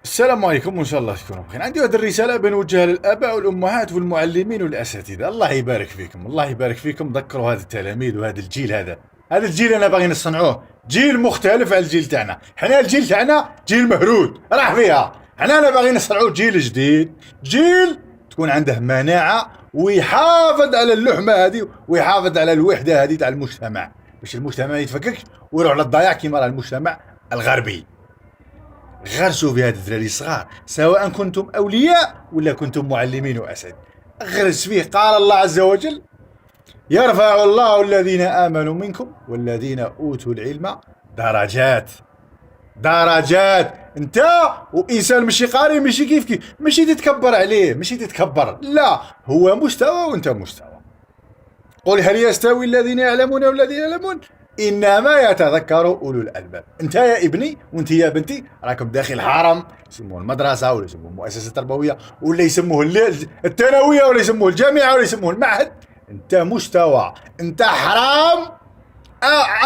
السلام عليكم وان شاء الله تكونوا بخير. عندي هذه الرساله بنوجهها للاباء والامهات والمعلمين والاساتذه. الله يبارك فيكم، الله يبارك فيكم. ذكروا هذا التلاميذ وهذا الجيل. هذا الجيل انا باغي نصنعوه جيل مختلف على الجيل تاعنا. حنا الجيل تاعنا جيل مهرود راح فيها. حنا باغي نصنعوا جيل جديد، جيل تكون عنده مناعه ويحافظ على اللحمه هذه ويحافظ على الوحده هذه تاع المجتمع، باش المجتمع ما يتفككش ويروح للضياع كما راه المجتمع الغربي. غرسوا في هاد الدراري الصغار سواء كنتم اولياء ولا كنتم معلمين واساتذه. غرس فيه. قال الله عز وجل: يرفع الله الذين امنوا منكم والذين اوتوا العلم درجات. درجات. انت وانسان ماشي قاري، ماشي كيف ماشي تتكبر عليه، ماشي تتكبر، لا، هو مستوى وانت مستوى. قل هل يستوي الذين يعلمون والذين يعلمون؟ انما يتذكر اولو الالباب. انت يا ابني وانت يا بنتي راكم داخل حرم، يسموه المدرسه ولا يسموه المؤسسه التربويه ولا يسموه الثانويه ولا يسموه الجامعه ولا يسموه المعهد. انت مستوى، انت حرام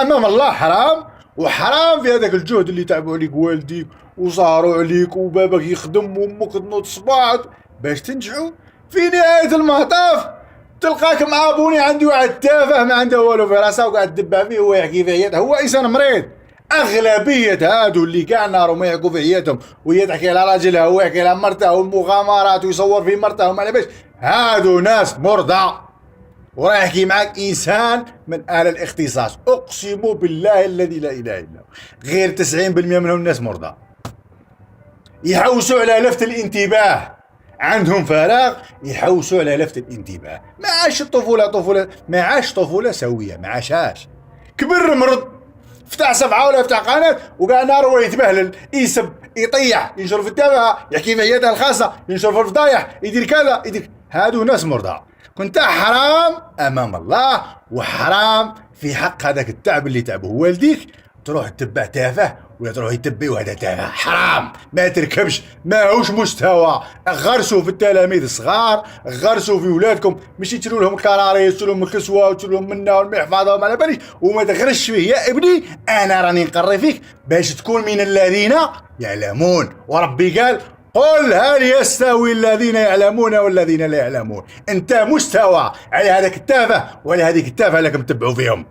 امام الله، حرام. وحرام في هذاك الجهد اللي تعبوا عليك والديك وصاروا عليك وبابك يخدم وامك تنوض صباح باش تنجحوا. في نهايه المطاف تلقاك مع بوني عندي واحد تافه ما عنده والو في راسه وقاعد تدبع فيه ويحكي في عياته. هو انسان مريض. اغلبيه هادو اللي كاع نار وما يحكوا في عياتهم وهي تحكي على راجلها ويحكي على مرته والمغامرات ويصور في مرته وما على باش، هادو ناس مرضى. وراه يحكي معاك انسان من اهل الاختصاص. اقسم بالله الذي لا اله الا هو غير 90% منهم الناس مرضى يحوسوا على لفت الانتباه. عندهم فراغ يحوسوا على لفت الانتباه. ما عاش الطفوله ما عاش طفوله سويه، ما عاشهاش. كبر مرض، فتح صفحه ولا فتح قناه وقال نار هو يتبهلل، يسب، يطيح، ينشر في التافهه، يحكي في عيادها الخاصه، ينشر في الفضايح، يدير كذا يدير. هادو ناس مرضى. كنت حرام امام الله وحرام في حق هذاك التعب اللي تعبه والديك تروح تتبع تافه ولا تروح يتبعوا هذا تافه. حرام. ما تركبش، ما هوش مستوى. غرسوا في التلاميذ الصغار، غرسوا في ولادكم، ماشي تشروا لهم الكراريس تشروا لهم الكسوه وتشروا لهم منا والمحفظه وما على باليش. وما تغرسش فيه يا ابني. انا راني نقري فيك باش تكون من الذين يعلمون. وربي قال: قل هل يستوي الذين يعلمون والذين لا يعلمون. انت مستوى على هذاك التافه وعلى هذيك التافه لكم تتبعوا فيهم.